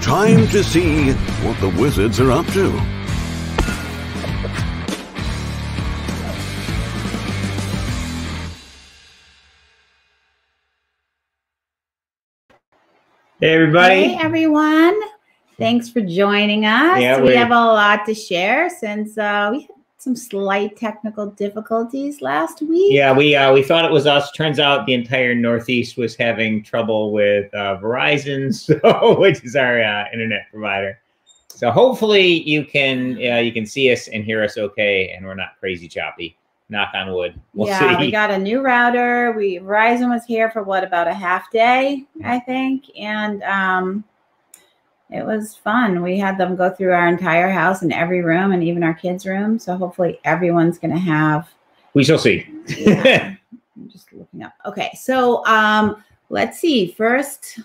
Time to see what the wizards are up to. Hey, everybody. Hey, everyone. Thanks for joining us. Yeah, we have a lot to share since we had some slight technical difficulties last week. Yeah, we thought it was us. Turns out the entire Northeast was having trouble with Verizon, so which is our internet provider. So hopefully you can see us and hear us okay, and we're not crazy choppy. Knock on wood. We'll see. We got a new router. Verizon was here for what, about a half day, I think, and it was fun. We had them go through our entire house and every room and even our kids' room. So hopefully everyone's going to have. We shall see. Yeah, I'm just looking up. Okay, so let's see. First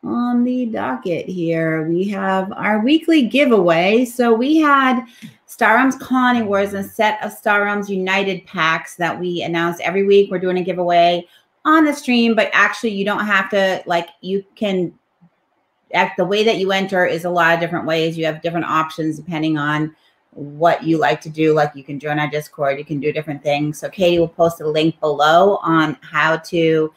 on the docket here, we have our weekly giveaway. So we had Star Realms Colony Wars and a set of Star Realms United packs that we announce every week. We're doing a giveaway on the stream, but actually you don't have to, you can. The way that you enter is a lot of different ways. You have different options depending on what you like to do. Like you can join our Discord, you can do different things. So Katie will post a link below on how to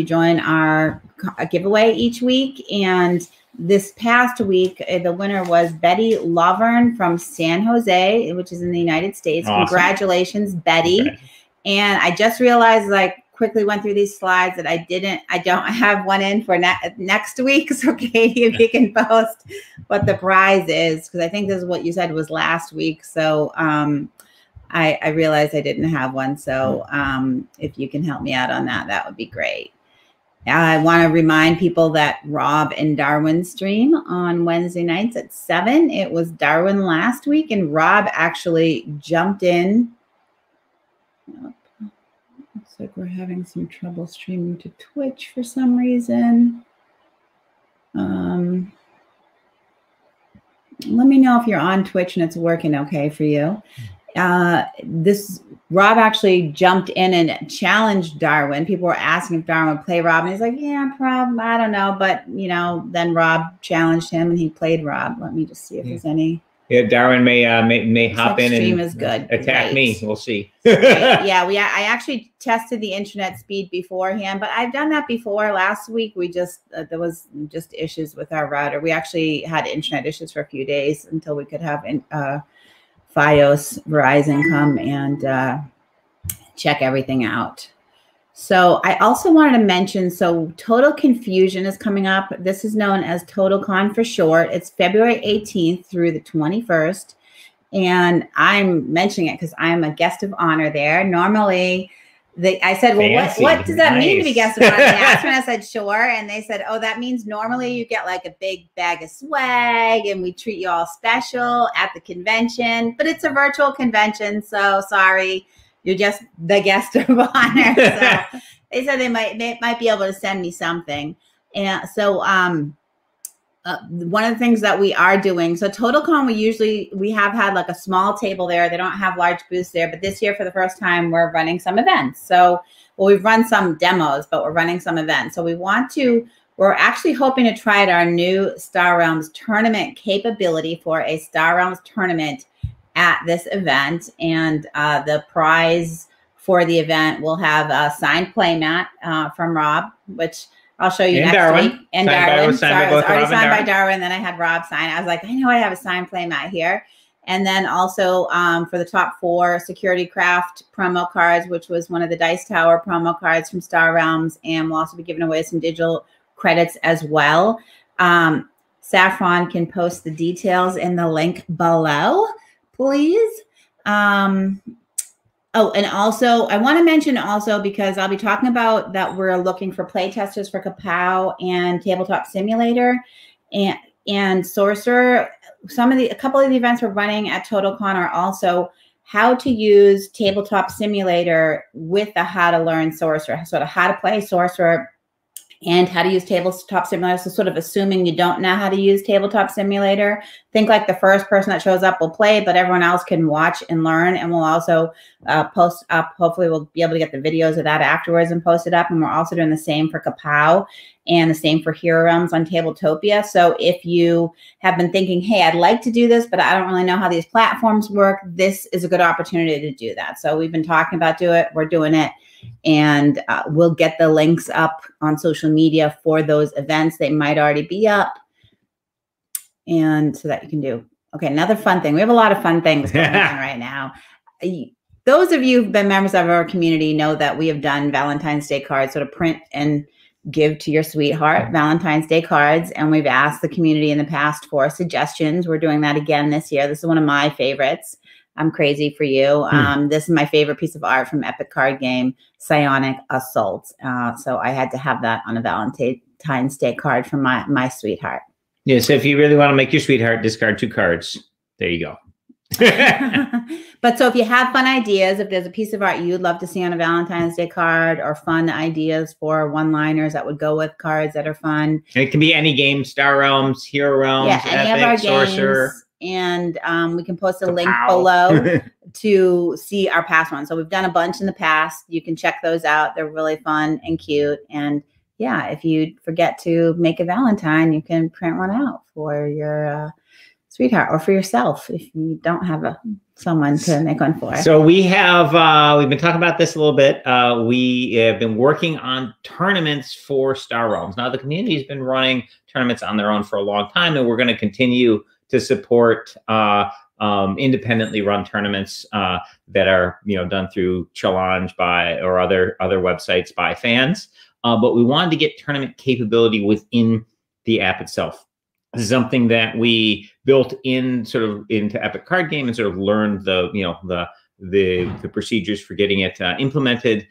join our giveaway each week. And this past week, the winner was Betty Lovern from San Jose, which is in the United States. Awesome. Congratulations, Betty. Okay. And I just realized, quickly went through these slides that I don't have one in for next week. So Katie, if you can post what the prize is, because I think this is what you said was last week. So I realized I didn't have one. So if you can help me out on that, that would be great. I want to remind people that Rob and Darwin stream on Wednesday nights at 7. It was Darwin last week, and Rob actually jumped in. Looks like we're having some trouble streaming to Twitch for some reason. Let me know if you're on Twitch and it's working okay for you. Rob actually jumped in and challenged Darwin. People were asking if Darwin would play Rob, and he's like, "Yeah, probably. I don't know." But then Rob challenged him, and he played Rob. Let me just see if there's any. Yeah, Darwin may hop in and is good. Attack me. We'll see. Yeah, I actually tested the internet speed beforehand, but I've done that before. Last week we just there was just issues with our router. We actually had internet issues for a few days until we could have FiOS Verizon come and check everything out. So I also wanted to mention, so Total Confusion is coming up. This is known as TotalCon for short. It's February 18th through the 21st. And I'm mentioning it because I'm a guest of honor there. Normally, I said, well, what does that mean to be guest of honor? They asked me, and I said, sure. And they said, oh, that means normally you get like a big bag of swag and we treat you all special at the convention. But it's a virtual convention, so sorry. You're just the guest of honor. So they said they might be able to send me something. And so one of the things that we are doing, so TotalCon, we have had like a small table there. They don't have large booths there, but this year for the first time, we're running some events. So, we've run some demos, but we're running some events. So we're actually hoping to try out our new Star Realms tournament capability for a Star Realms tournament at this event, and the prize for the event will have a signed playmat from Rob, which I'll show you next week. And Darwin. Sorry, it was already signed by Darwin. Then I had Rob sign. I was like, I know I have a signed playmat here. And then also for the top 4 Security Craft promo cards, which was one of the Dice Tower promo cards from Star Realms, and we'll also be giving away some digital credits as well. Saffron can post the details in the link below, please. Oh, and also I want to mention also, because I'll be talking about that we're looking for play testers for KAPOW and Tabletop Simulator and Sorcerer. A couple of the events we're running at TotalCon are also how to use Tabletop Simulator with the how to learn Sorcerer, sort of how to play Sorcerer and how to use Tabletop Simulator. So sort of assuming you don't know how to use Tabletop Simulator, think like the first person that shows up will play, but everyone else can watch and learn. And we'll also post up. Hopefully we'll be able to get the videos of that afterwards and post it up. And we're also doing the same for KAPOW and the same for Hero Realms on Tabletopia. So if you have been thinking, hey, I'd like to do this, but I don't really know how these platforms work, this is a good opportunity to do that. So we've been talking about we're doing it. And we'll get the links up on social media for those events. They might already be up. And so that you can do. Okay, another fun thing. We have a lot of fun things going on right now. Those of you who've been members of our community know that we have done Valentine's Day cards, sort of print and give to your sweetheart Valentine's Day cards. And we've asked the community in the past for suggestions. We're doing that again this year. This is one of my favorites. I'm crazy for you. This is my favorite piece of art from Epic Card Game, Psionic Assault. So I had to have that on a Valentine's Day card from my sweetheart. Yeah, so if you really want to make your sweetheart discard 2 cards, there you go. But so if you have fun ideas, if there's a piece of art you'd love to see on a Valentine's Day card, or fun ideas for one-liners that would go with cards that are fun. And it can be any game, Star Realms, Hero Realms, yeah, any Epic, of our Sorcerer. Games. And we can post a link below to see our past ones. So we've done a bunch in the past. You can check those out. They're really fun and cute. And yeah, if you forget to make a Valentine, you can print one out for your sweetheart or for yourself if you don't have someone to make one for. So we have, we've been talking about this a little bit. We have been working on tournaments for Star Realms. Now the community has been running tournaments on their own for a long time, and we're going to continue to support independently run tournaments that are done through Challenge by or other websites by fans. But we wanted to get tournament capability within the app itself. This is something that we built in into Epic Card Game and sort of learned the procedures for getting it implemented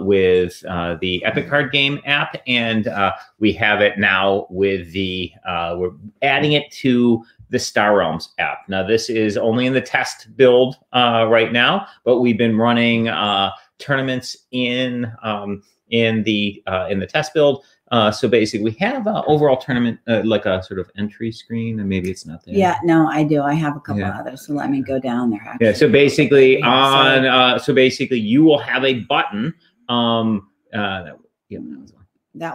with the Epic Card Game app, and we have it now with the we're adding it to the Star Realms app. Now this is only in the test build right now, but we've been running tournaments in the test build. So basically we have an overall tournament, like a sort of entry screen, and maybe it's not there. Yeah, no, I do. I have a couple others, so let me go down there. Actually. Yeah, so basically you will have a button. That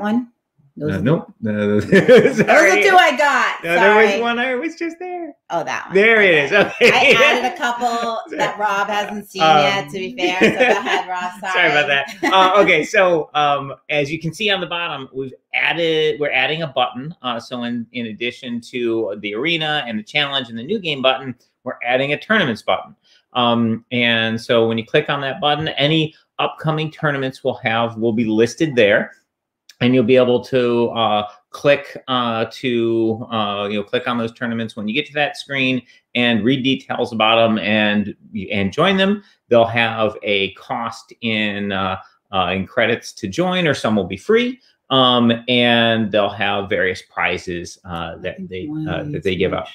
one? Nope. Those are 2 I got. No, there was one I was just there. Oh, that one. There it is. Okay. I added a couple that Rob hasn't seen yet, to be fair. So go ahead, Rob. Sorry about that. Okay, so as you can see on the bottom, we're adding a button. So in addition to the arena and the challenge and the new game button, we're adding a tournaments button. And so when you click on that button, any upcoming tournaments will be listed there. And you'll be able to click click on those tournaments when you get to that screen and read details about them and join them. They'll have a cost in credits to join, or some will be free. And they'll have various prizes that they give out.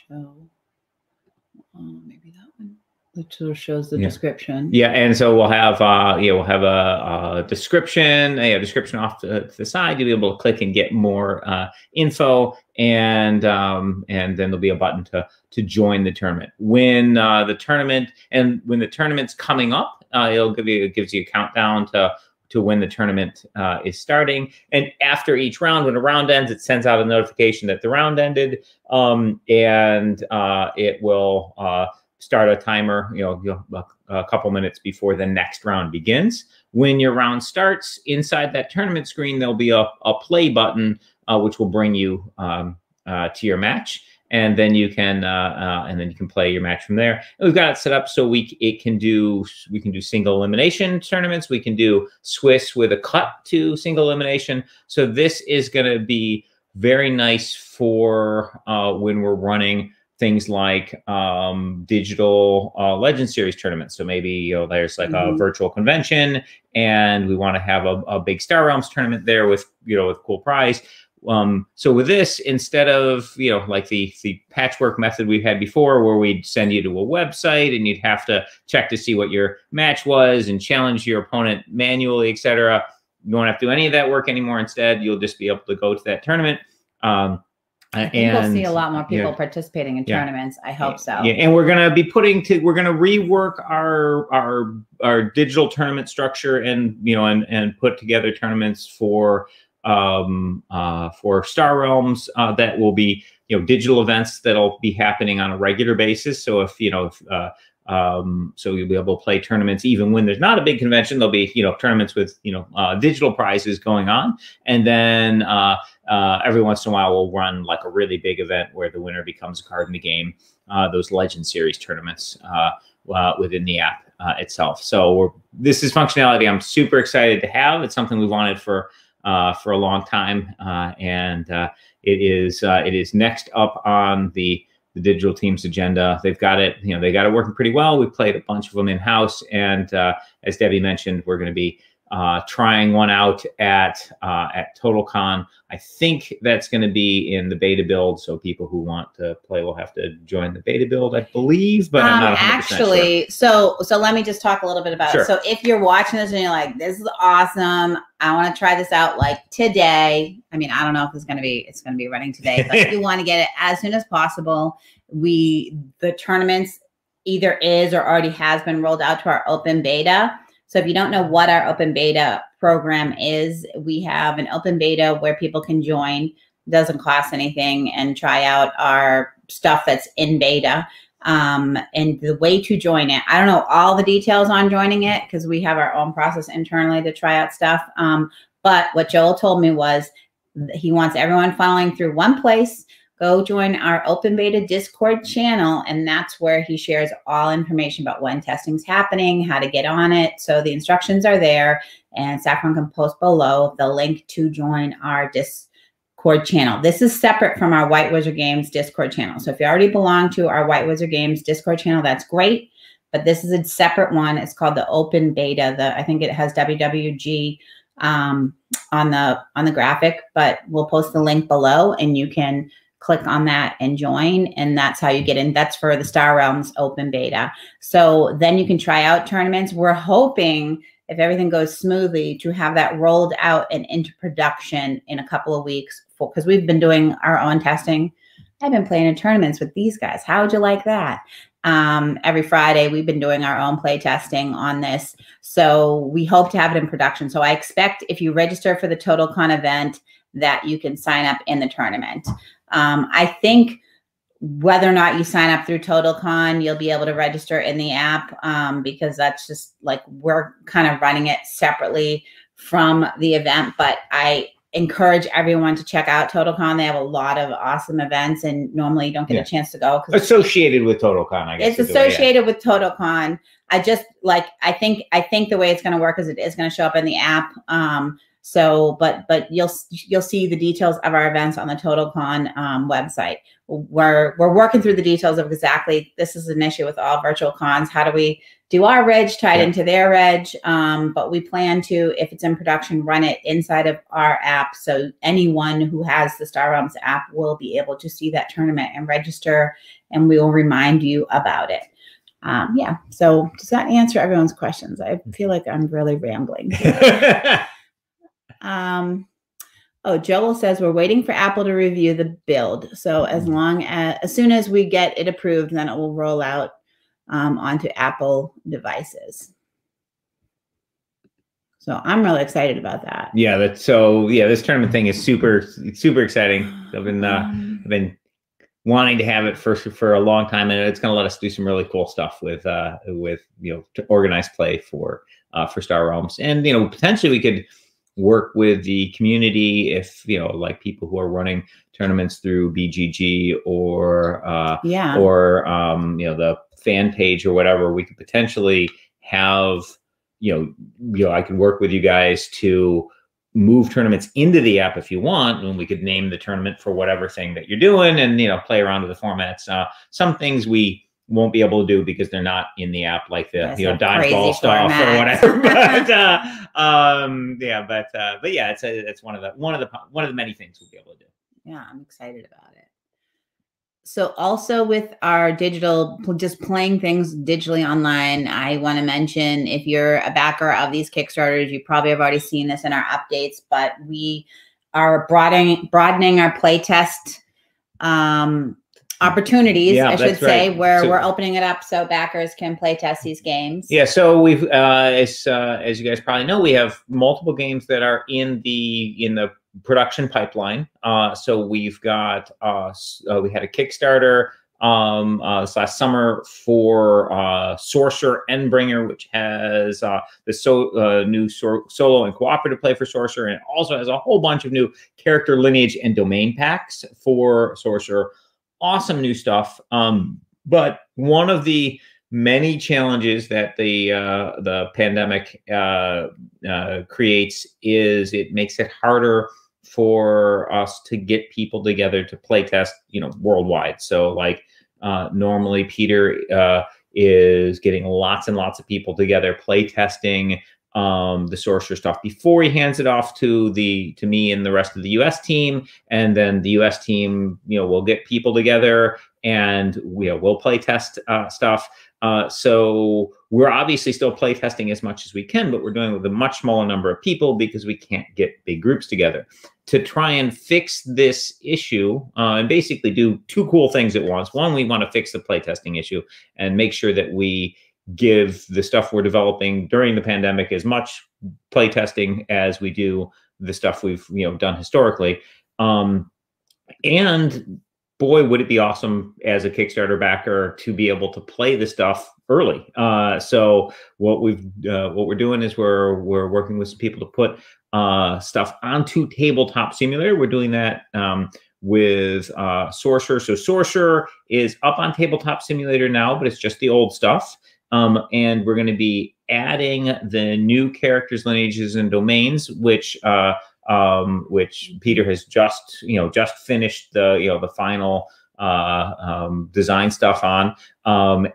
Maybe that one. Which shows the description. Yeah, and so we'll have a description, description off to the side. You'll be able to click and get more info, and then there'll be a button to join the tournament. When the tournament's coming up, it gives you a countdown to when the tournament is starting. And after each round, when a round ends, it sends out a notification that the round ended, and it will start a timer, a couple minutes before the next round begins. When your round starts, inside that tournament screen, there'll be a play button, which will bring you to your match, and then you can play your match from there. And we've got it set up so we can do single elimination tournaments. We can do Swiss with a cut to single elimination. So this is going to be very nice for when we're running things like digital Legend Series tournaments. So maybe there's like a virtual convention, and we want to have a big Star Realms tournament there with with cool prize. So with this, instead of like the patchwork method we've had before, where we'd send you to a website and you'd have to check to see what your match was and challenge your opponent manually, etc., you won't have to do any of that work anymore. Instead, you'll just be able to go to that tournament. I think we'll see a lot more people participating in tournaments. I hope so. Yeah, and we're gonna be we're gonna rework our digital tournament structure, and and put together tournaments for Star Realms that will be digital events that'll be happening on a regular basis. So if so you'll be able to play tournaments even when there's not a big convention. There'll be tournaments with digital prizes going on, and then every once in a while we'll run like a really big event where the winner becomes a card in the game. Those Legend Series tournaments within the app itself. So this is functionality I'm super excited to have. It's something we wanted for a long time, and it is next up on the digital team's agenda. They've got it, they got it working pretty well. We played a bunch of them in house, and as Debbie mentioned, we're going to be trying one out at TotalCon. I think that's going to be in the beta build, so people who want to play will have to join the beta build, I believe. But I'm not 100% actually sure. So let me just talk a little bit about it. So if you're watching this and you're like, this is awesome, I want to try this out like today. I mean, I don't know if it's going to be running today, but if you want to get it as soon as possible, the tournaments either is or already has been rolled out to our open beta. So if you don't know what our open beta program is, we have an open beta where people can join, doesn't cost anything, and try out our stuff that's in beta. And the way to join it, I don't know all the details on joining it because we have our own process internally to try out stuff. But what Joel told me was he wants everyone funneling through one place. Go join our open beta Discord channel, and that's where he shares all information about when testing's happening, how to get on it. So the instructions are there, and Saffron can post below the link to join our Discord channel. This is separate from our White Wizard Games Discord channel. So if you already belong to our White Wizard Games Discord channel, that's great. But this is a separate one. It's called the open beta. I think it has WWG on the graphic, but we'll post the link below, and you can click on that and join, and that's how you get in. That's for the Star Realms open beta. So then you can try out tournaments. We're hoping, if everything goes smoothly, to have that rolled out and into production in a couple of weeks, because we've been doing our own testing. I've been playing in tournaments with these guys. How would you like that? Every Friday, we've been doing our own play testing on this. So we hope to have it in production. So I expect if you register for the TotalCon event that you can sign up in the tournament. I think whether or not you sign up through TotalCon, you'll be able to register in the app because that's just like we're kind of running it separately from the event. But I encourage everyone to check out TotalCon. They have a lot of awesome events, and normally you don't get a chance to go. Associated with TotalCon, I guess. It's associated with TotalCon. I think the way it's going to work is it is going to show up in the app. So, but you'll see the details of our events on the TotalCon website. We're working through the details of exactly, this is an issue with all virtual cons. How do we do our reg tied into their reg? But we plan to, if it's in production, run it inside of our app. So anyone who has the Star Realms app will be able to see that tournament and register, and we will remind you about it. Yeah. So does that answer everyone's questions? I feel like I'm really rambling. Oh, Joel says we're waiting for Apple to review the build. So as soon as we get it approved, then it will roll out onto Apple devices. So I'm really excited about that. Yeah, this tournament thing is super exciting. I've been wanting to have it for a long time, and it's going to let us do some really cool stuff with to organize play for Star Realms, and potentially we could work with the community if like people who are running tournaments through BGG or the fan page or whatever. We could potentially have I could work with you guys to move tournaments into the app if you want, and we could name the tournament for whatever thing that you're doing, and play around with the formats. Some things we won't be able to do because they're not in the app, like the dodgeball stuff or whatever. But it's one of the many things we'll be able to do. Yeah, I'm excited about it. So also with our digital, just playing things digitally online, I want to mention, if you're a backer of these Kickstarters, you probably have already seen this in our updates, but we are broadening our playtest opportunities, I should say, where we're opening it up so backers can play test these games. Yeah, so we've as you guys probably know, we have multiple games that are in the production pipeline. So we've got we had a Kickstarter this last summer for Sorcerer Endbringer, which has the new solo and cooperative play for Sorcerer, and it also has a whole bunch of new character lineage and domain packs for Sorcerer. Awesome new stuff. But one of the many challenges that the pandemic creates is it makes it harder for us to get people together to play test, worldwide. So like normally Peter is getting lots and lots of people together play testing the Sorcerer stuff before he hands it off to me and the rest of the US team, and then the US team will get people together and we'll play test stuff. So we're obviously still play testing as much as we can, but we're doing it with a much smaller number of people because we can't get big groups together. To try and fix this issue and basically do two cool things at once. One, we want to fix the playtesting issue and make sure that we give the stuff we're developing during the pandemic as much playtesting as we do the stuff we've done historically. And boy, would it be awesome as a Kickstarter backer to be able to play the stuff early. So what we're doing is we're working with some people to put stuff onto Tabletop Simulator. We're doing that with Sorcerer. So Sorcerer is up on Tabletop Simulator now, but it's just the old stuff. And we're going to be adding the new characters, lineages, and domains, which Peter has just finished the final design stuff on.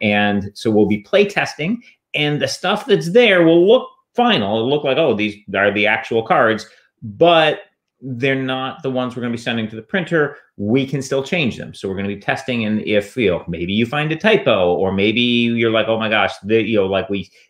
And so we'll be play testing, and the stuff that's there will look final. It'll look like, oh, these are the actual cards, but they're not the ones we're going to be sending to the printer. We can still change them. So we're going to be testing, and if maybe you find a typo, or maybe you're like, oh my gosh,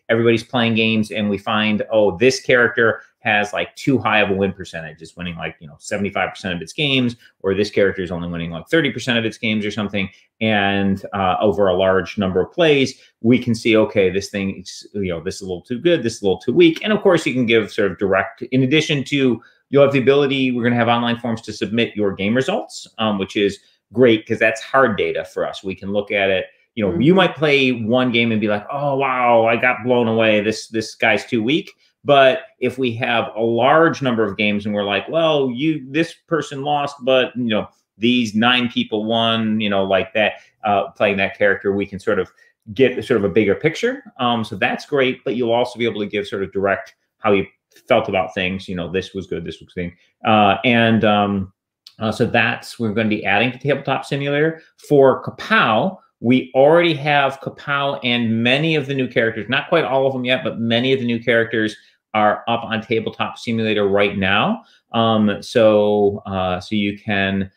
everybody's playing games and we find, oh, this character has like too high of a win percentage. It's winning like 75% of its games, or this character is only winning like 30% of its games or something. And over a large number of plays, we can see, okay, this thing is, this is a little too good, this is a little too weak. And of course, you can give sort of direct, in addition to, you'll have the ability, we're going to have online forms to submit your game results, which is great because that's hard data for us. We can look at it. You might play one game and be like, oh, wow, I got blown away. This guy's too weak. But if we have a large number of games and we're like, well, this person lost, but these 9 people won, like that, playing that character, we can sort of get sort of a bigger picture. So that's great. But you'll also be able to give sort of direct how you felt about things. This was good, this was good. So we're going to be adding to Tabletop Simulator. For KAPOW, we already have KAPOW and many of the new characters, not quite all of them yet, but many of the new characters are up on Tabletop Simulator right now. So you can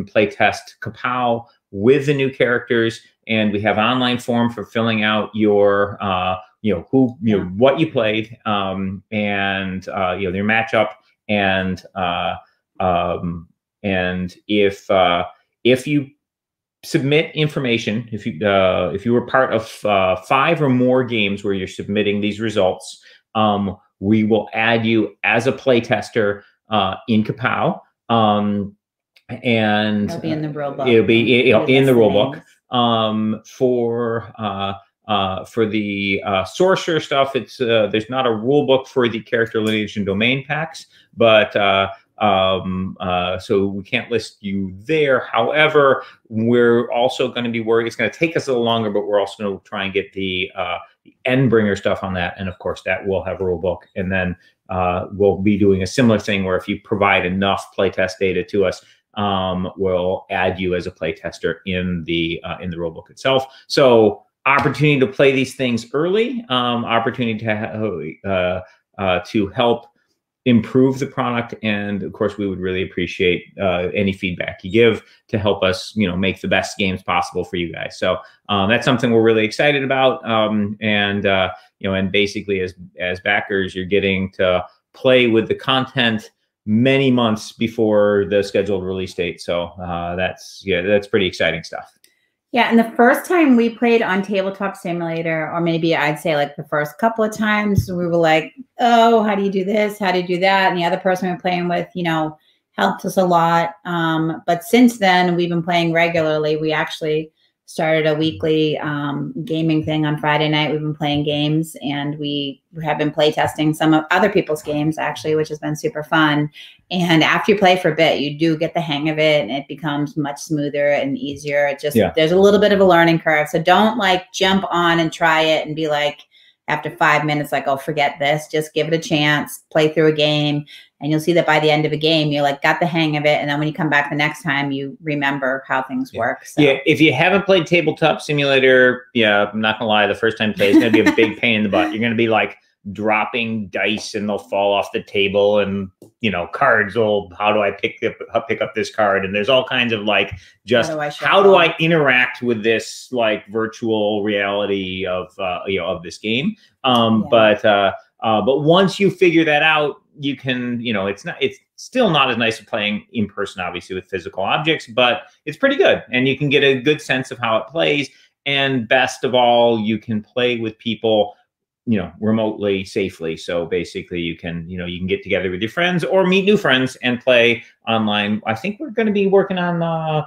play test KAPOW with the new characters, and we have online form for filling out your what you played, and their matchup, and if you submit information, if you were part of 5 or more games where you're submitting these results, we will add you as a playtester in KAPOW, and it'll be in the rulebook. It'll be in the rulebook. For the Sorcerer stuff, it's there's not a rule book for the character lineage and domain packs, but so we can't list you there. However, we're also going to be worried. It's going to take us a little longer, but we're also going to try and get the Endbringer stuff on that, and of course that will have a rule book. And then we'll be doing a similar thing where if you provide enough playtest data to us, we'll add you as a playtester in the rulebook itself. So opportunity to play these things early, opportunity to help improve the product. And of course, we would really appreciate any feedback you give to help us, make the best games possible for you guys. So that's something we're really excited about. And basically as backers, you're getting to play with the content many months before the scheduled release date. So that's pretty exciting stuff. Yeah, and the first time we played on Tabletop Simulator, or maybe I'd say like the first couple of times, we were like, oh, how do you do this? How do you do that? And the other person we're playing with, helped us a lot. But since then, we've been playing regularly. We actually started a weekly gaming thing on Friday night. We've been playing games, and we have been play testing some of other people's games, actually, which has been super fun. And after you play for a bit, you do get the hang of it, and it becomes much smoother and easier. It just, there's a little bit of a learning curve. So don't like jump on and try it and be like, after 5 minutes, like, oh, forget this. Just give it a chance, play through a game, and you'll see that by the end of a game, you're like, got the hang of it. And then when you come back the next time, you remember how things work. So. Yeah, if you haven't played Tabletop Simulator, I'm not gonna lie, the first time you play, it's gonna be a big pain in the butt. You're gonna be like dropping dice and they'll fall off the table, and cards will, how do I pick up this card? And there's all kinds of like, just how do I interact with this like virtual reality of this game? But once you figure that out, you can, it's still not as nice as playing in person, obviously, with physical objects, but it's pretty good. And you can get a good sense of how it plays. And best of all, you can play with people, remotely safely. So basically you can get together with your friends or meet new friends and play online. I think we're going to be working on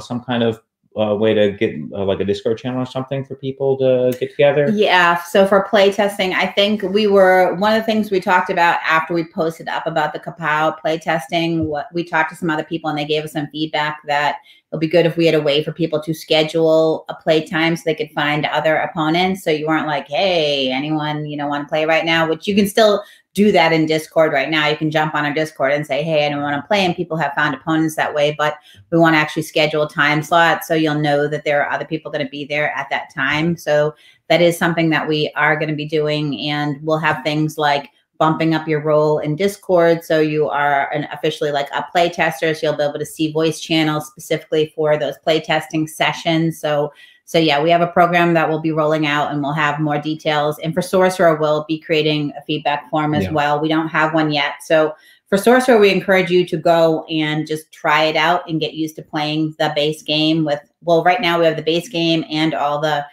some kind of way to get like a Discord channel or something for people to get together. Yeah. So for play testing, I think one of the things we talked about after we posted up about the KAPOW play testing, we talked to some other people and they gave us some feedback that it'll be good if we had a way for people to schedule a play time so they could find other opponents. So you weren't like, hey, anyone, want to play right now, which you can still do that in Discord right now. You can jump on our Discord and say, hey, I don't want to play. And people have found opponents that way, but we want to actually schedule a time slot so you'll know that there are other people going to be there at that time. So that is something that we are going to be doing. And we'll have things like bumping up your role in Discord. So you are officially like a play tester. So you'll be able to see voice channels specifically for those play testing sessions. So yeah, we have a program that we'll be rolling out and we'll have more details. And for Sorcerer, we'll be creating a feedback form as well. We don't have one yet. So for Sorcerer, we encourage you to go and just try it out and get used to playing the base game right now we have the base game and all the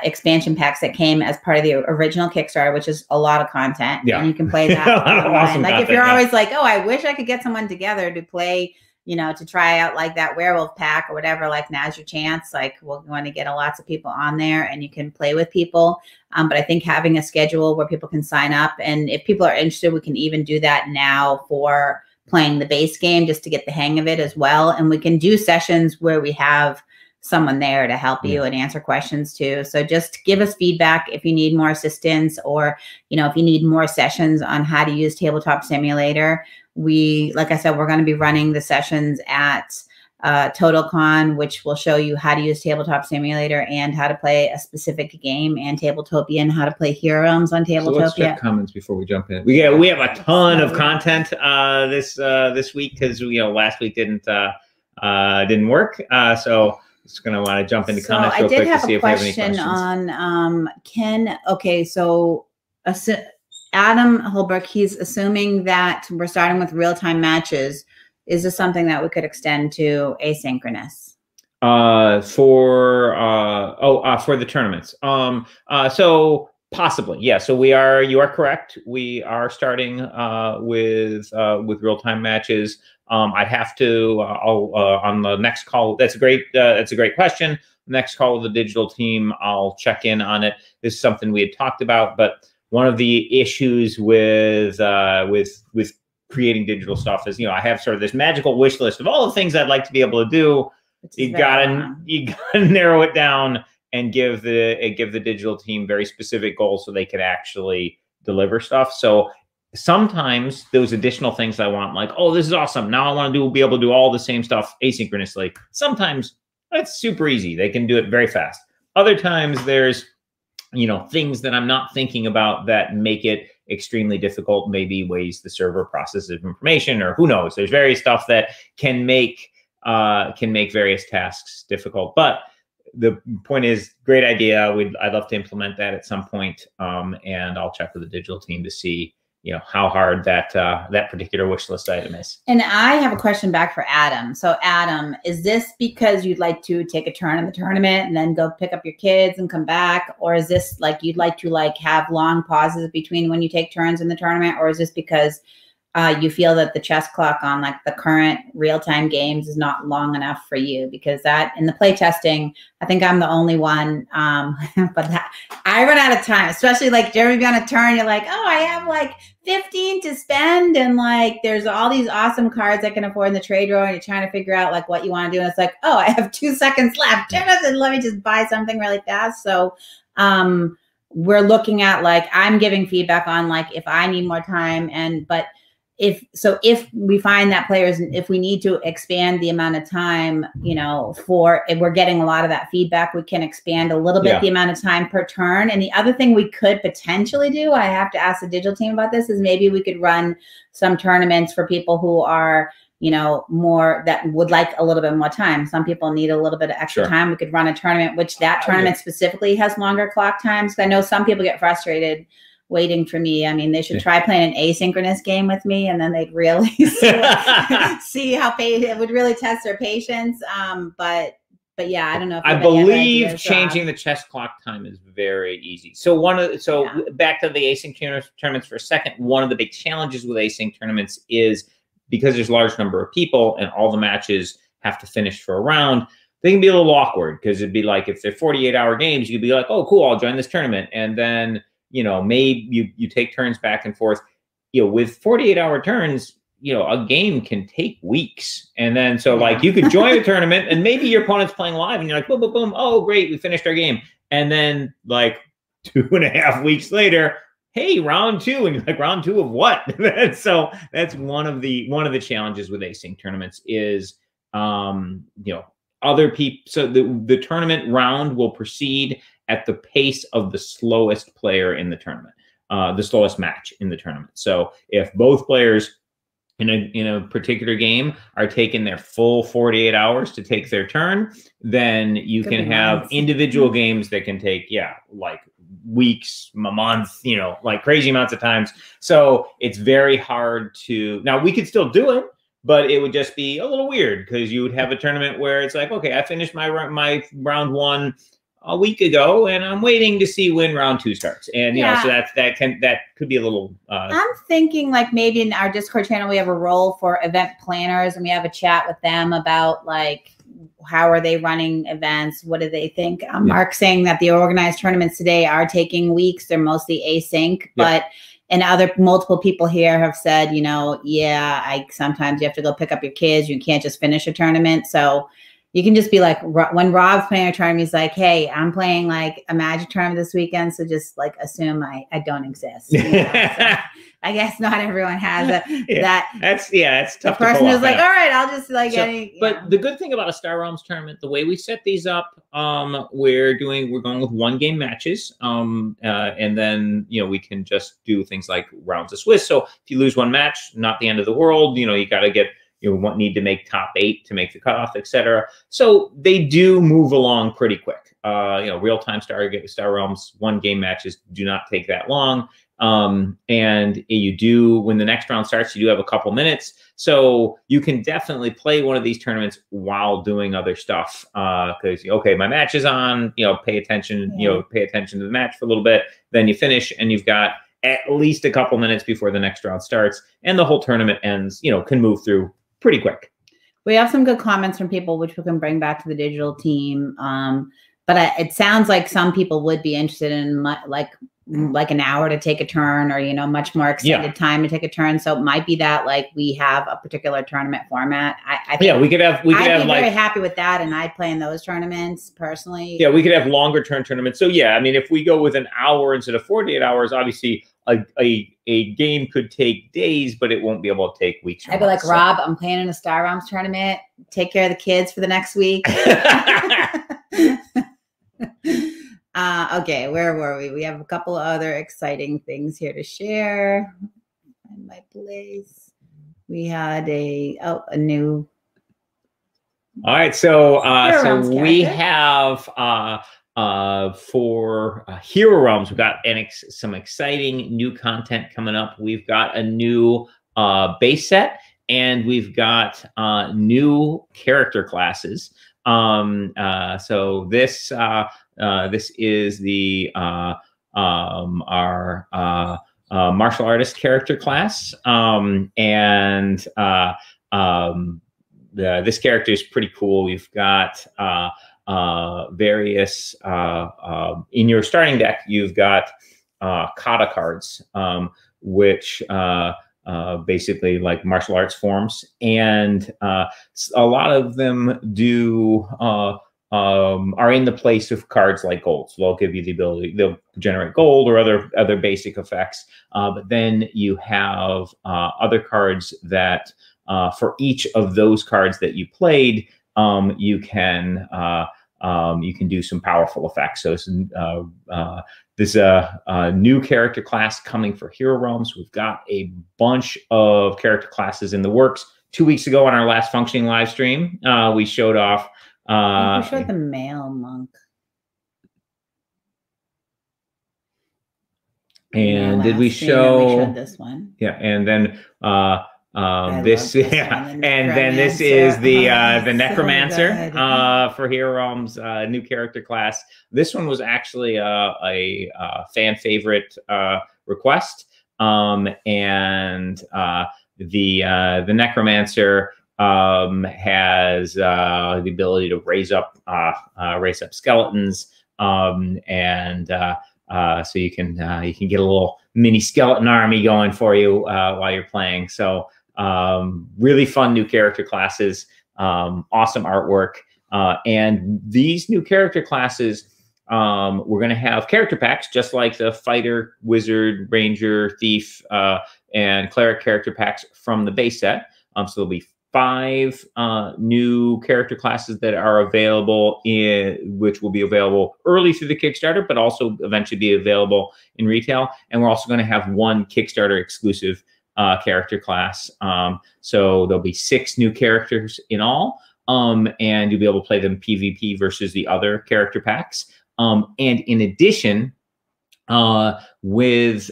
expansion packs that came as part of the original Kickstarter, which is a lot of content. Yeah. And you can play that online. Like if you're always like, oh, I wish I could get someone together to play, to try out like that werewolf pack or whatever, like now's your chance. Like we're going to get lots of people on there and you can play with people. But I think having a schedule where people can sign up, and if people are interested, we can even do that now for playing the base game just to get the hang of it as well. And we can do sessions where we have someone there to help you and answer questions too. So just give us feedback if you need more assistance, or, if you need more sessions on how to use Tabletop Simulator. Like I said, we're going to be running the sessions at TotalCon, which will show you how to use Tabletop Simulator and how to play a specific game, and Tabletopia, and how to play Heroes on Tabletopia. So let's check comments before we jump in. We have a ton of content this week because last week didn't work. So just going to want to jump into comments real quick to see if we have any questions. On Ken. Okay, so Adam Holbrook, he's assuming that we're starting with real-time matches. Is this something that we could extend to asynchronous? For the tournaments. So possibly, yeah. So you are correct. We are starting with real-time matches. I'd have to on the next call. That's a great question. Next call with the digital team, I'll check in on it. This is something we had talked about, but one of the issues with creating digital stuff is, I have sort of this magical wish list of all the things I'd like to be able to do. You gotta narrow it down and give the digital team very specific goals so they can actually deliver stuff. So sometimes those additional things I want, like, oh, this is awesome, now I want to be able to do all the same stuff asynchronously. Sometimes it's super easy. They can do it very fast. Other times there's, things that I'm not thinking about that make it extremely difficult, maybe ways the server processes information, or who knows. There's various stuff that can make various tasks difficult. But the point is, great idea. I'd love to implement that at some point, and I'll check with the digital team to see, you know, how hard that particular wish list item is. And I have a question back for Adam. So Adam, is this because you'd like to take a turn in the tournament and then go pick up your kids and come back? Or is this like you'd like to like have long pauses between when you take turns in the tournament? Or is this because you feel that the chess clock on like the current real-time games is not long enough for you? Because that in the playtesting, I think I'm the only one, but I run out of time, especially like Jeremy be on a turn, you're like, oh, I have like 15 to spend, and like there's all these awesome cards I can afford in the trade row, and you're trying to figure out like what you want to do, and it's like, oh, I have 2 seconds left, Jonathan, let me just buy something really fast. So we're looking at like, I'm giving feedback on like if I need more time, but if we find that players, if we need to expand the amount of time, you know, if we're getting a lot of that feedback, we can expand a little bit the amount of time per turn. And the other thing we could potentially do, I have to ask the digital team about this, is maybe we could run some tournaments for people who are, you know, more that would like a little bit more time. Some people need a little bit of extra time. We could run a tournament, which that tournament specifically has longer clock times. I know some people get frustrated waiting for me. I mean, they should try playing an asynchronous game with me, and then they'd really see how it would really test their patience. But yeah, I don't know. If I believe changing the chess clock time is very easy. So back to the async tournaments for a second. One of the big challenges with async tournaments is because there's a large number of people and all the matches have to finish for a round, they can be a little awkward, because it'd be like if they're 48-hour games, you'd be like, oh, cool, I'll join this tournament, and then, you know, maybe you take turns back and forth. You know, with 48-hour turns, you know, a game can take weeks. And then so like you could join a tournament and maybe your opponent's playing live and you're like, boom, boom, boom. Oh, great, we finished our game. And then like 2.5 weeks later, hey, round 2. And you're like, round 2 of what? So that's one of the challenges with async tournaments is, you know, other people. So the tournament round will proceed at the pace of the slowest player in the tournament, the slowest match in the tournament. So if both players in a particular game are taking their full 48 hours to take their turn, then you can have individual games that can take, like weeks, a month, you know, like crazy amounts of times. So it's very hard to, now we could still do it, but it would just be a little weird, because you would have a tournament where it's like, okay, I finished my round 1 a week ago, and I'm waiting to see when round 2 starts. And, you know, so that could be a little, I'm thinking like maybe in our Discord channel, we have a role for event planners, and we have a chat with them about like, how are they running events? What do they think? Mark saying that the organized tournaments today are taking weeks. They're mostly async, but and multiple people here have said, you know, sometimes you have to go pick up your kids. You can't just finish a tournament. So you can just be like, when Rob's playing a tournament, he's like, hey, I'm playing like a Magic tournament this weekend, so just like assume I don't exist. You know? So I guess not everyone has that. It's tough. The person who's like, all right, I'll just like. But the good thing about a Star Realms tournament, the way we set these up, we're going with 1-game matches, and then, you know, we can just do things like rounds of Swiss. So if you lose one match, not the end of the world. You know, you got to get. You need to make top 8 to make the cutoff, etc. So they do move along pretty quick. You know, real-time Star Realms 1-game matches do not take that long. And you do, when the next round starts, you do have a couple minutes. So you can definitely play one of these tournaments while doing other stuff. Because, okay, my match is on, you know, pay attention to the match for a little bit. Then you finish and you've got at least a couple minutes before the next round starts. And the whole tournament ends, you know, can move through pretty quick. We have some good comments from people, which we can bring back to the digital team. But it sounds like some people would be interested in like an hour to take a turn, or, you know, much more extended time to take a turn. So it might be that like we have a particular tournament format. I think we could have I'd be very happy with that, and I'd play in those tournaments personally. Yeah, we could have longer term tournaments. So yeah, I mean, if we go with an hour instead of 48 hours, obviously a game could take days, but it won't be able to take weeks. I'd be like, Rob, I'm playing in a Star Realms tournament. Take care of the kids for the next week. Okay, where were we? We have a couple of other exciting things here to share. Find my place. We had a new. All right, so we character. have for Hero Realms, we've got some exciting new content coming up. We've got a new base set, and we've got new character classes. So this is the our martial artist character class, this character is pretty cool. We've got various in your starting deck. You've got kata cards, which basically like martial arts forms, and a lot of them do are in the place of cards like gold. So they'll give you the ability, they'll generate gold or other basic effects. But then you have other cards that for each of those cards that you played, you can do some powerful effects. So there's a new character class coming for Hero Realms. We've got a bunch of character classes in the works. 2 weeks ago on our last functioning live stream, we showed off. We showed the male monk. And did we show? We showed this one. Yeah, and then this is the necromancer for Hero Realms new character class. This one was actually a fan favorite request, and the necromancer has the ability to raise up skeletons, so you can get a little mini skeleton army going for you while you're playing. So really fun new character classes, awesome artwork, and these new character classes, we're going to have character packs just like the fighter, wizard, ranger, thief, and cleric character packs from the base set. So there'll be 5 new character classes that are available, which will be available early through the Kickstarter, but also eventually be available in retail. And we're also going to have 1 Kickstarter exclusive character class. So there'll be 6 new characters in all, and you'll be able to play them PvP versus the other character packs. And in addition, with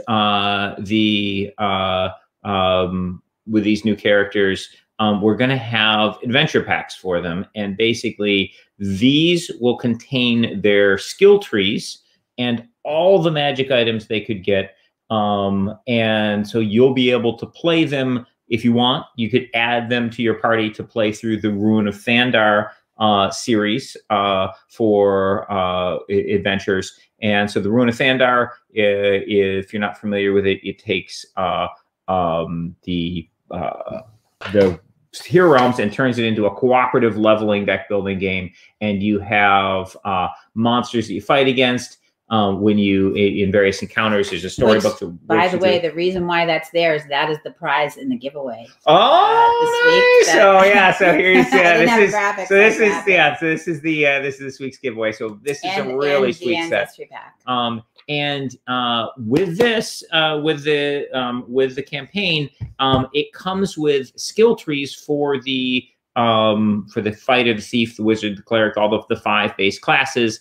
these new characters, we're going to have adventure packs for them, and basically these will contain their skill trees and all the magic items they could get, and so you'll be able to play them if you want. You could add them to your party to play through the Ruin of Thandar series for adventures. And so the Ruin of Thandar, if you're not familiar with it, it takes the Hero Realms and turns it into a cooperative leveling deck building game. And you have monsters that you fight against when you, in various encounters. There's a storybook. By the way, the reason why that's there is that is the prize in the giveaway. Oh, nice! So yeah, so here's this is this week's giveaway. So this is a really sweet set. Pack. And with this, with the campaign, it comes with skill trees for the fighter, the thief, the wizard, the cleric, all of the 5 base classes.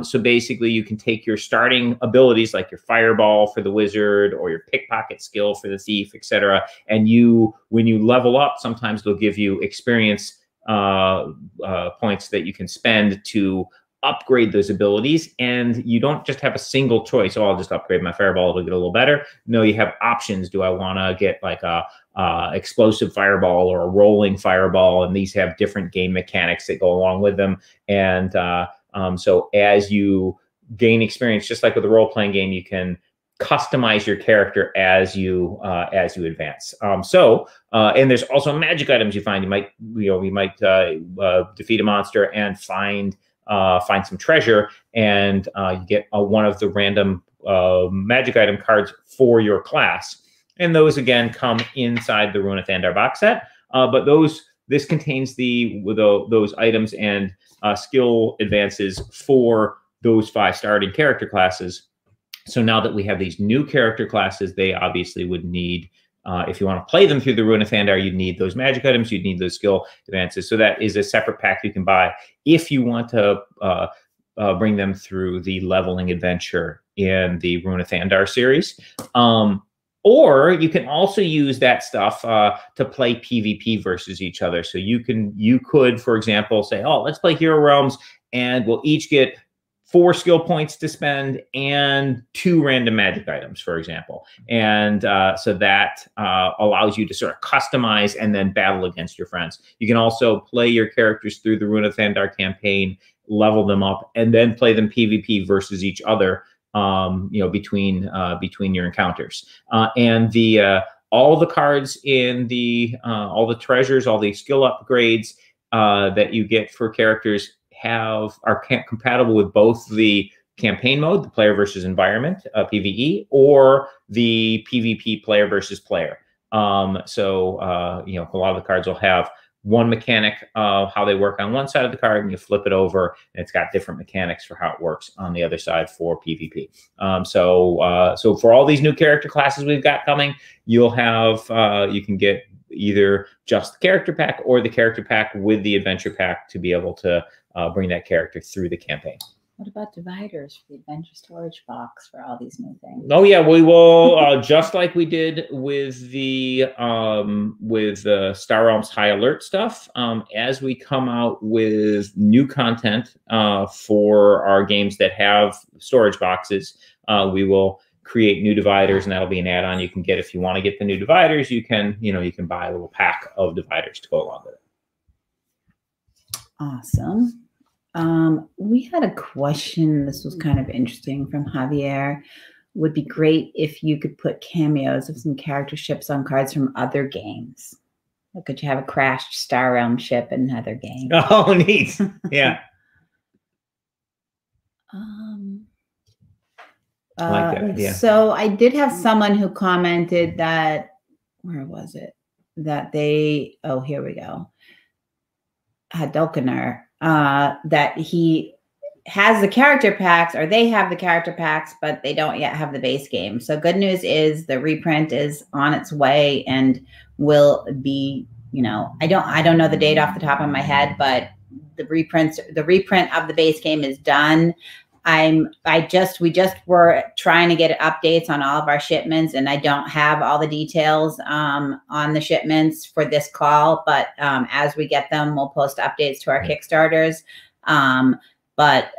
So basically, you can take your starting abilities, like your fireball for the wizard or your pickpocket skill for the thief, etc. And when you level up, sometimes they'll give you experience points that you can spend to upgrade those abilities. And you don't just have a single choice. Oh, I'll just upgrade my fireball, it'll get a little better. No, you have options. Do I want to get like a explosive fireball or a rolling fireball? And these have different game mechanics that go along with them. And so as you gain experience, just like with a role-playing game, you can customize your character as you advance. And there's also magic items you find. You might defeat a monster and find some treasure, and you get one of the random magic item cards for your class. And those again come inside the Ruin of Thandar box set. But this contains those items and skill advances for those 5 starting character classes. So now that we have these new character classes, they obviously would need, if you want to play them through the Ruin of Thandar, you'd need those magic items, you'd need those skill advances. So that is a separate pack you can buy if you want to bring them through the leveling adventure in the Ruin of Thandar series. Or you can also use that stuff to play PvP versus each other. So you could, for example, say, oh, let's play Hero Realms, and we'll each get 4 skill points to spend and 2 random magic items, for example. And so that allows you to sort of customize and then battle against your friends. You can also play your characters through the Ruin of Thandar campaign, level them up, and then play them PvP versus each other, between your encounters. And all the cards in all the treasures, all the skill upgrades that you get for characters are compatible with both the campaign mode, the player versus environment, PvE, or the PvP player versus player. So a lot of the cards will have one mechanic of how they work on one side of the card, and you flip it over, and it's got different mechanics for how it works on the other side for PvP. So for all these new character classes we've got coming, you'll have you can get either just the character pack or the character pack with the adventure pack to be able to bring that character through the campaign. What about dividers for the adventure storage box for all these new things? Oh yeah, we will just like we did with the Star Realms High Alert stuff. As we come out with new content for our games that have storage boxes, we will create new dividers, and that'll be an add-on you can get. If you want to get the new dividers, you can buy a little pack of dividers to go along with it. Awesome. We had a question. This was kind of interesting from Javier. Would be great if you could put cameos of some character ships on cards from other games. Or could you have a crashed Star Realm ship in another game? Oh, neat. Yeah. I like that idea. So I did have someone who commented that, where was it? That they, oh, here we go. Hadolkaner, that he has the character packs, or they have the character packs, but they don't yet have the base game. So good news is the reprint is on its way and will be, I don't know the date off the top of my head, but the reprint of the base game is done. We just were trying to get updates on all of our shipments, and I don't have all the details on the shipments for this call, but as we get them, we'll post updates to our Kickstarters. But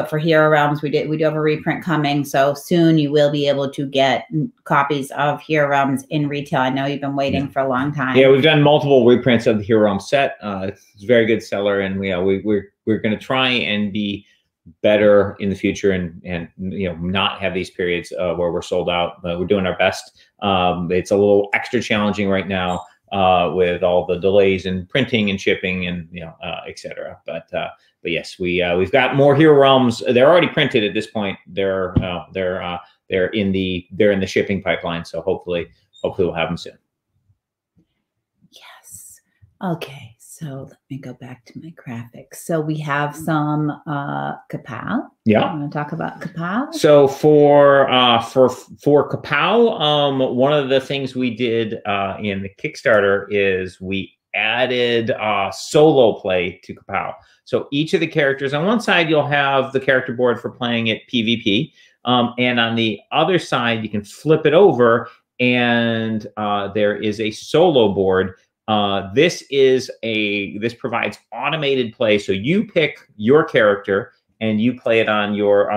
for Hero Realms, we do have a reprint coming, so soon you will be able to get copies of Hero Realms in retail. I know you've been waiting for a long time. Yeah, we've done multiple reprints of the Hero Realms set. It's a very good seller, and we're going to try and be better in the future, and not have these periods where we're sold out. We're doing our best. It's a little extra challenging right now with all the delays in printing and shipping and etc. But yes, we've got more Hero Realms. They're already printed at this point. They're in the shipping pipeline. So hopefully we'll have them soon. Yes. Okay. So let me go back to my graphics. So we have some KAPOW. Yeah. I want to talk about KAPOW. So for KAPOW, one of the things we did in the Kickstarter is we added solo play to KAPOW. So each of the characters, on one side, you'll have the character board for playing it PvP. And on the other side, you can flip it over, and there is a solo board. This provides automated play. So you pick your character and you play it on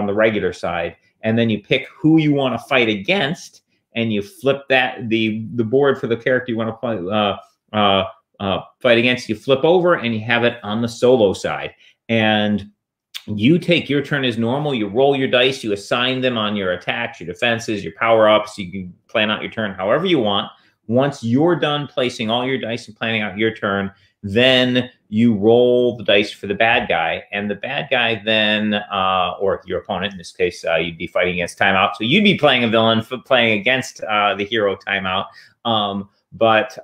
the regular side, and then you pick who you want to fight against, and you flip the board for the character you want to fight against. You flip over and you have it on the solo side, and you take your turn as normal. You roll your dice, you assign them on your attacks, your defenses, your power-ups. You can plan out your turn however you want. Once you're done placing all your dice and planning out your turn, then you roll the dice for the bad guy, and the bad guy then, or your opponent, in this case, you'd be fighting against timeout. So you'd be playing a villain playing against the hero timeout. But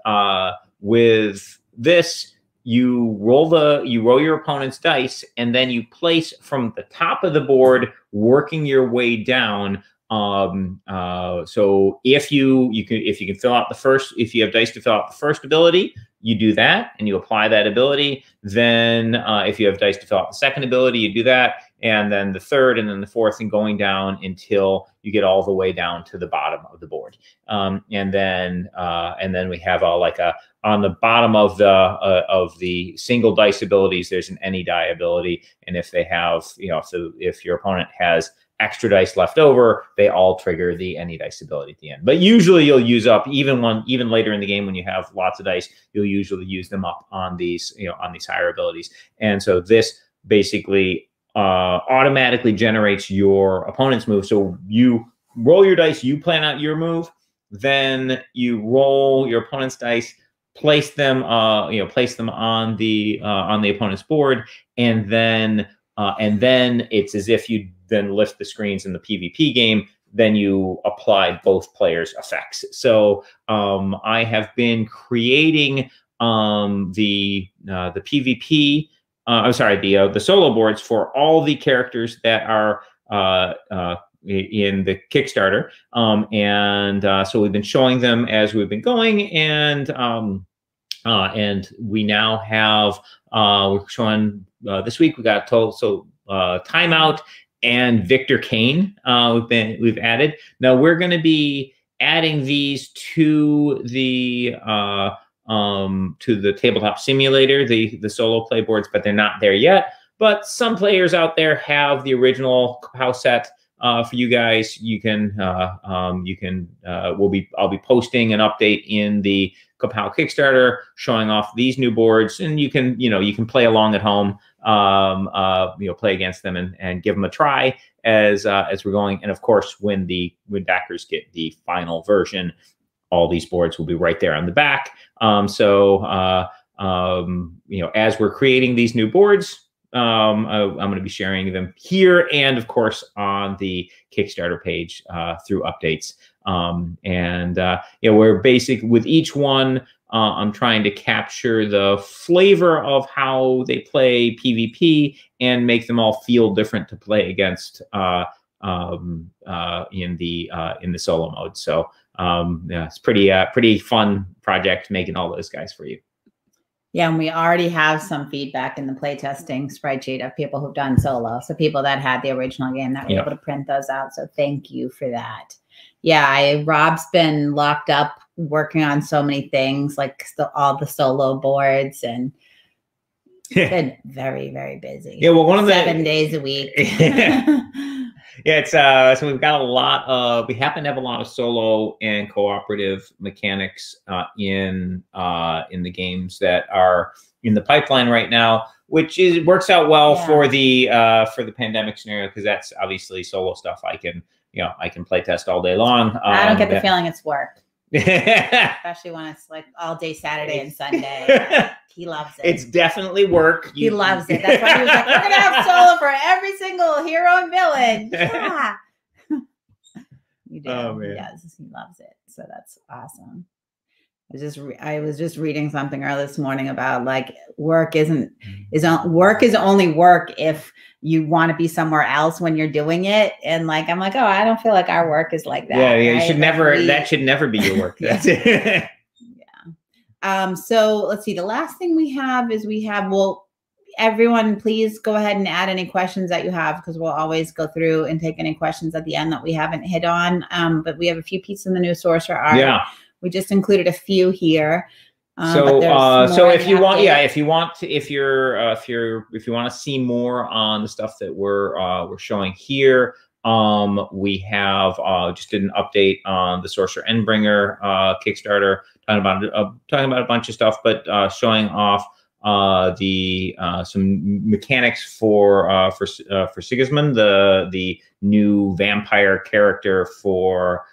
with this, you roll your opponent's dice, and then you place from the top of the board, working your way down. So if you can fill out the first, if you have dice to fill out the first ability, you do that and you apply that ability. Then if you have dice to fill out the second ability, you do that, and then the third, and then the fourth, and going down until you get all the way down to the bottom of the board. And then we have on the bottom of the single dice abilities, there's an any die ability, and if they have, if your opponent has extra dice left over, they all trigger the any dice ability at the end. But usually you'll use up, even later in the game when you have lots of dice, you'll usually use them up on these, on these higher abilities. And so this basically automatically generates your opponent's move. So you roll your dice, you plan out your move, then you roll your opponent's dice, place them on the opponent's board, and then it's as if you then lift the screens in the PvP game. Then you apply both players' effects. So I have been creating the PvP. I'm sorry, the solo boards for all the characters that are in the Kickstarter, so we've been showing them as we've been going, and we now have we're showing this week we got Timeout and Victor Kane. We've added. Now we're going to be adding these to the tabletop simulator, the solo play boards, but they're not there yet. But some players out there have the original KAPOW set. For you guys, I'll be posting an update in the KAPOW Kickstarter showing off these new boards, and you can play along at home, play against them and give them a try as we're going. And of course, when backers get the final version, all these boards will be right there on the back. As we're creating these new boards, I'm going to be sharing them here and of course on the Kickstarter page through updates. We're basic with each one. I'm trying to capture the flavor of how they play PvP and make them all feel different to play against in the solo mode. So it's pretty fun project making all those guys for you. Yeah, and we already have some feedback in the playtesting spreadsheet of people who've done solo. So people that had the original game that were able to print those out. So thank you for that. Yeah, Rob's been locked up working on so many things, like all the solo boards, and been very, very busy. Yeah, well, 7 days a week. Yeah, it's so we've got a lot of, we happen to have a lot of solo and cooperative mechanics in the games that are in the pipeline right now, which works out well for the pandemic scenario, because that's obviously solo stuff I can play test all day long. I don't get the feeling it's work. Especially when it's like all day Saturday and Sunday. He loves it. It's definitely work. He loves it. That's why he was like, we're going to have solo for every single hero and villain. Yeah. You do. Oh, man. Yes, he loves it. So that's awesome. I was just reading something earlier this morning about like work is only work if you want to be somewhere else when you're doing it. And like, I'm like, oh, I don't feel like our work is like that. Yeah, right? you should never, that should never be your work. That's it. Yeah. So let's see. The last thing we have is well, everyone, please go ahead and add any questions that you have, because we'll always go through and take any questions at the end that we haven't hit on. But we have a few pieces in the new Sorcerer art. Yeah. We just included a few here. So if you want, if you want to see more on the stuff that we're showing here, we have just did an update on the Sorcerer Endbringer Kickstarter, talking about a bunch of stuff, but showing off some mechanics for Sigismund, the new vampire character for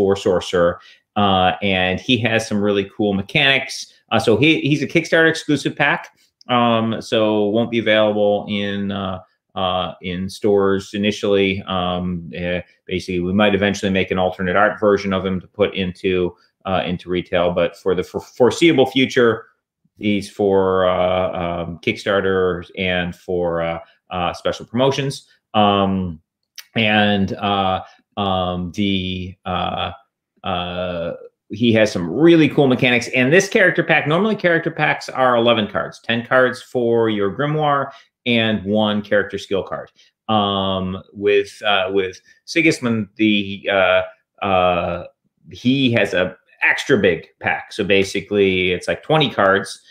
Sorcerer, and he has some really cool mechanics. So he's a Kickstarter exclusive pack, so won't be available in stores initially. Basically, we might eventually make an alternate art version of him to put into into retail. But for the foreseeable future, these for Kickstarter and for special promotions. He has some really cool mechanics. And this character pack, normally character packs are 11 cards, 10 cards for your grimoire and 1 character skill card. With Sigismund, he has a extra big pack. So basically it's like 20 cards.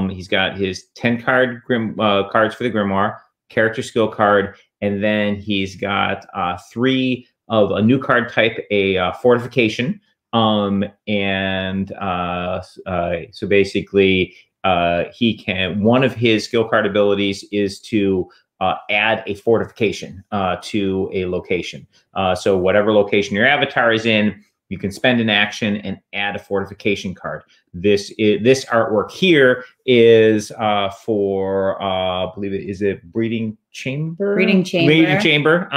He's got his 10 card cards for the grimoire, character skill card, and then he's got 3 of a new card type, a fortification. So basically he can, one of his skill card abilities is to add a fortification to a location. So whatever location your avatar is in, you can spend an action and add a fortification card. This artwork here is for I believe it is a breeding chamber. Breeding chamber.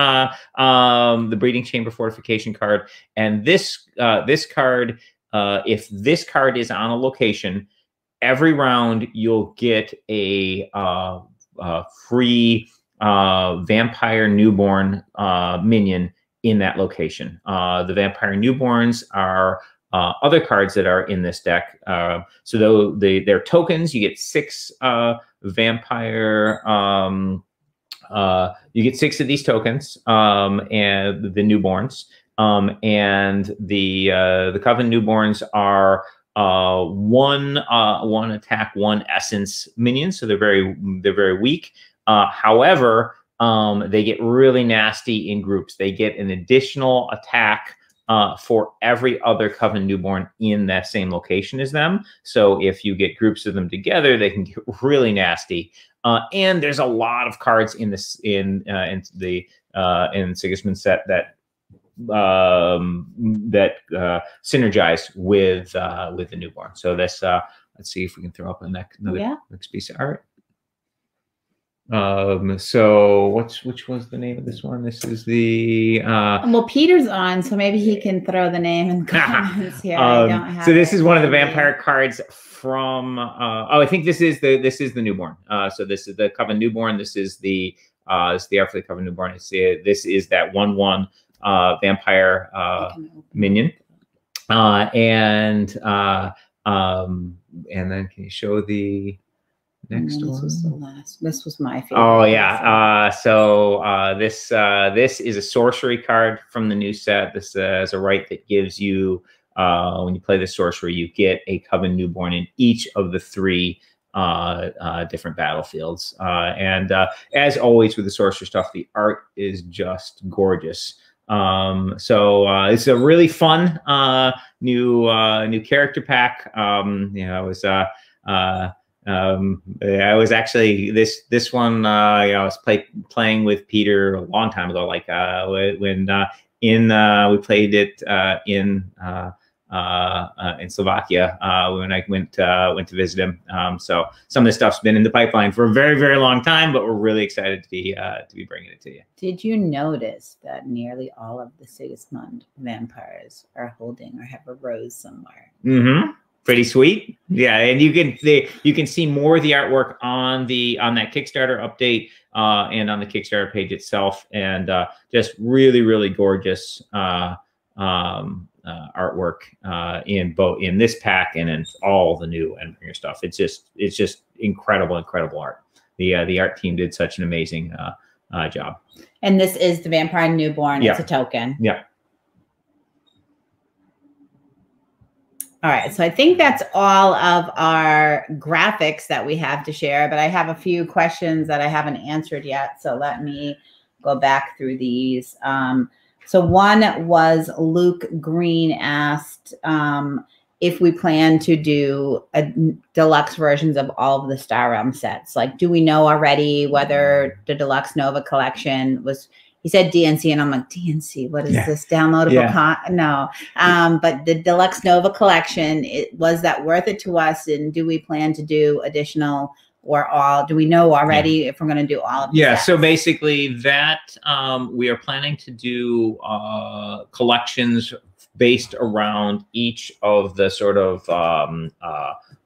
The breeding chamber fortification card. And this card, if this card is on a location, every round you'll get a free vampire newborn minion in that location. The vampire newborns are other cards that are in this deck. So they're tokens. You get 6 vampire. You get 6 of these tokens, and the newborns. And the Coven newborns are 1 attack, 1 essence minions. So they're very weak. However, they get really nasty in groups. They get an additional attack for every other Coven newborn in that same location as them. So if you get groups of them together, they can get really nasty. And there's a lot of cards in this in Sigismund's set that synergize with the newborn. So this let's see if we can throw up another next piece of art. So which was the name of this one? This is the well, Peter's on, so maybe he can throw the name in the comments here. I don't have so this is one of the vampire cards from I think this is the newborn. So this is the Coven newborn. This is the art for the Coven newborn. This is that 1/1 vampire minion. And then can you show the next one? Was the last. This was my favorite. Oh yeah. This is a sorcery card from the new set. This is a right that gives you when you play the sorcery, you get a Coven newborn in each of the 3 different battlefields. And as always with the sorcery stuff, the art is just gorgeous. So it's a really fun new character pack. I was actually this one. I was playing with Peter a long time ago, like when we played it in Slovakia when I went to visit him. So some of this stuff's been in the pipeline for a very, very long time, but we're really excited to be bringing it to you. Did you notice that nearly all of the Sigismund vampires are holding or have a rose somewhere? Mm-hmm. Pretty sweet. Yeah, and you can see more of the artwork on that Kickstarter update and on the Kickstarter page itself, and just really, really gorgeous artwork in this pack and in all the new Endbringer stuff. It's just incredible art. The art team did such an amazing job. And this is the vampire newborn. Yeah. It's a token. Yeah. All right, so I think that's all of our graphics that we have to share, but I have a few questions that I haven't answered yet, so let me go back through these. So one was Luke Green asked if we plan to do deluxe versions of all of the Star Realm sets. Like, do we know already whether the Deluxe Nova collection was... He said DNC, and I'm like, DNC, what is this? Downloadable? No. But the Deluxe Nova collection, was that worth it to us? And do we plan to do additional or all? Do we know already if we're going to do all of them? Yeah, so basically that we are planning to do collections based around each of the sort of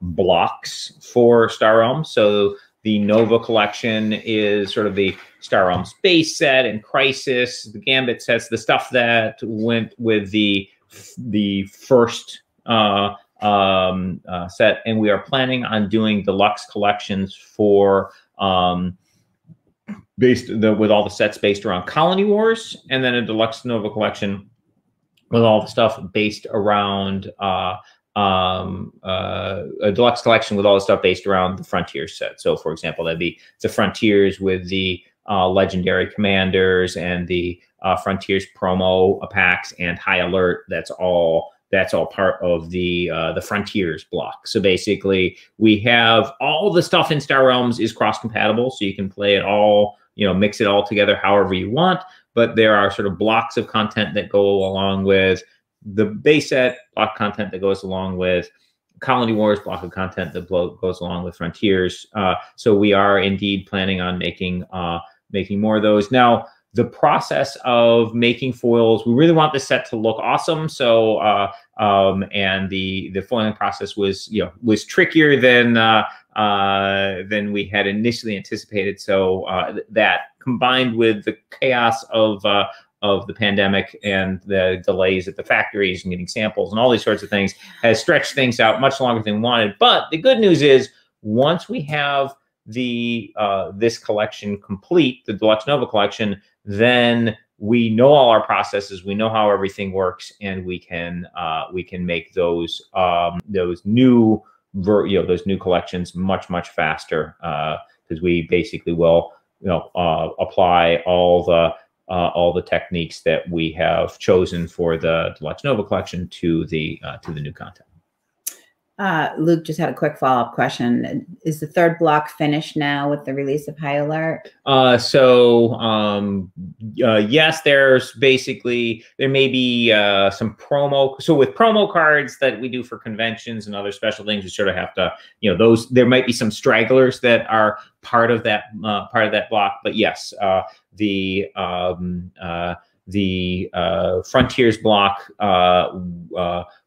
blocks for Star Realms. So the Nova collection is sort of the Star Realms base set and Crisis, the Gambit sets, the stuff that went with the first set, and we are planning on doing deluxe collections for with all the sets based around Colony Wars, and then a deluxe Nova collection with all the stuff based around a deluxe collection with all the stuff based around the Frontiers set. So, for example, that'd be the Frontiers with the legendary commanders and the Frontiers promo packs and High Alert. That's all part of the Frontiers block. So basically, we have all the stuff in Star Realms is cross-compatible, so you can play it all, mix it all together however you want. But there are sort of blocks of content that go along with the base set, block content that goes along with Colony Wars, block of content that goes along with Frontiers. So we are indeed planning on making more of those. Now, the process of making foils, we really want this set to look awesome. So, and the foiling process was trickier than we had initially anticipated. So that combined with the chaos of the pandemic and the delays at the factories and getting samples and all these sorts of things has stretched things out much longer than wanted. But the good news is, once we have this collection complete, the Deluxe Nova collection, then we know all our processes, we know how everything works, and we can make those new collections much faster, because we basically will apply all the techniques that we have chosen for the Deluxe Nova collection to the new content. Luke just had a quick follow-up question. Is the third block finished now with the release of High Alert? Yes, there may be some promo. So with promo cards that we do for conventions and other special things, you sort of have to, there might be some stragglers that are part of that block. But yes, the Frontiers block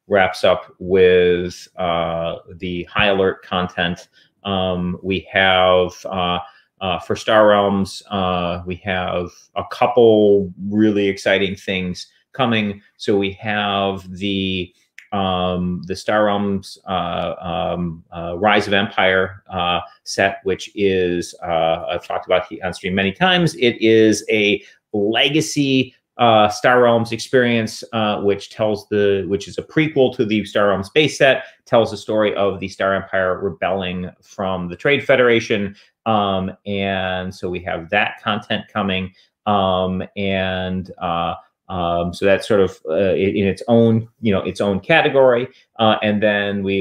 wraps up with the High Alert content. We have for Star Realms, we have a couple really exciting things coming. So we have the Star Realms Rise of Empire set, which is I've talked about on stream many times. It is a legacy Star Realms experience, which is a prequel to the Star Realms base set, tells the story of the Star Empire rebelling from the Trade Federation, and so we have that content coming, so that's sort of in its own category, and then we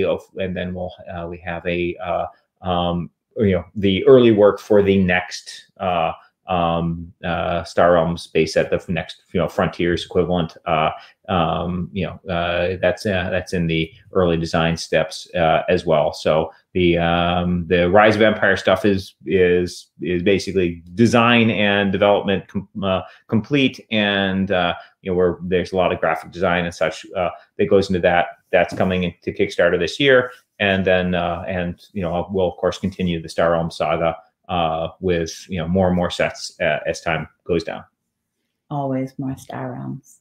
have the early work for the next Star Realms base set, the next Frontiers equivalent. That's in the early design steps as well. So the Rise of Empire stuff is basically design and development complete, and where there's a lot of graphic design and such that goes into that. That's coming into Kickstarter this year, and then we'll of course continue the Star Realms saga with more and more sets as time goes down. Always more Star Realms.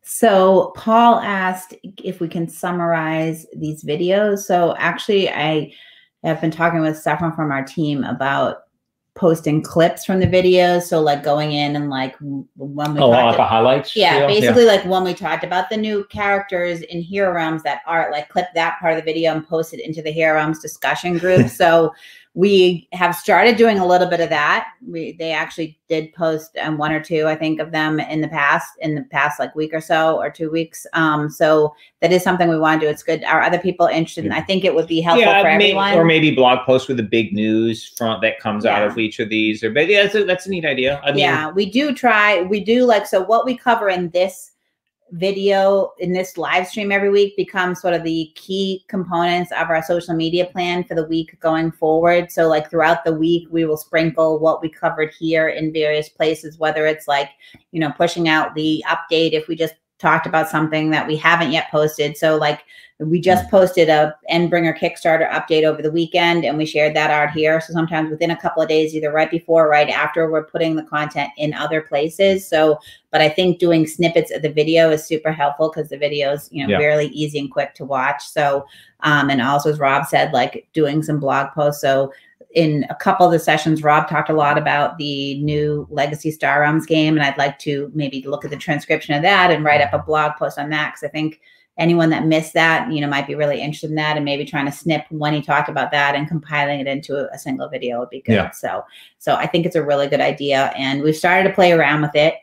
So Paul asked if we can summarize these videos. So actually, I have been talking with Stefan from our team about posting clips from the videos. So like going in and like when we like the highlights. Yeah, basically like when we talked about the new characters in Hero Realms, that art, like clip that part of the video and post it into the Hero Realms discussion group. So we have started doing a little bit of that. They actually did post one or two, I think, of them in the past like week or so, or 2 weeks. So that is something we want to do. It's good. Are other people interested? And I think it would be helpful for everyone. Or maybe blog posts with the big news front that comes out of each of these. Or maybe that's a neat idea. I mean, we do like, so what we cover in this video, in this live stream every week, becomes sort of the key components of our social media plan for the week going forward. So like throughout the week, we will sprinkle what we covered here in various places, whether it's like, pushing out the update if we just talked about something that we haven't yet posted. So like we just posted a Endbringer Kickstarter update over the weekend, and we shared that out here. So sometimes within a couple of days, either right before or right after, we're putting the content in other places. So, but I think doing snippets of the video is super helpful because the video is, you know, fairly easy and quick to watch. So, and also as Rob said, like doing some blog posts. So in a couple of the sessions, Rob talked a lot about the new Legacy Star Realms game, and I'd like to maybe look at the transcription of that and write up a blog post on that, because I think anyone that missed that, you know, might be really interested in that, and maybe trying to snip when he talked about that and compiling it into a single video would be good. Yeah. So I think it's a really good idea, and we've started to play around with it.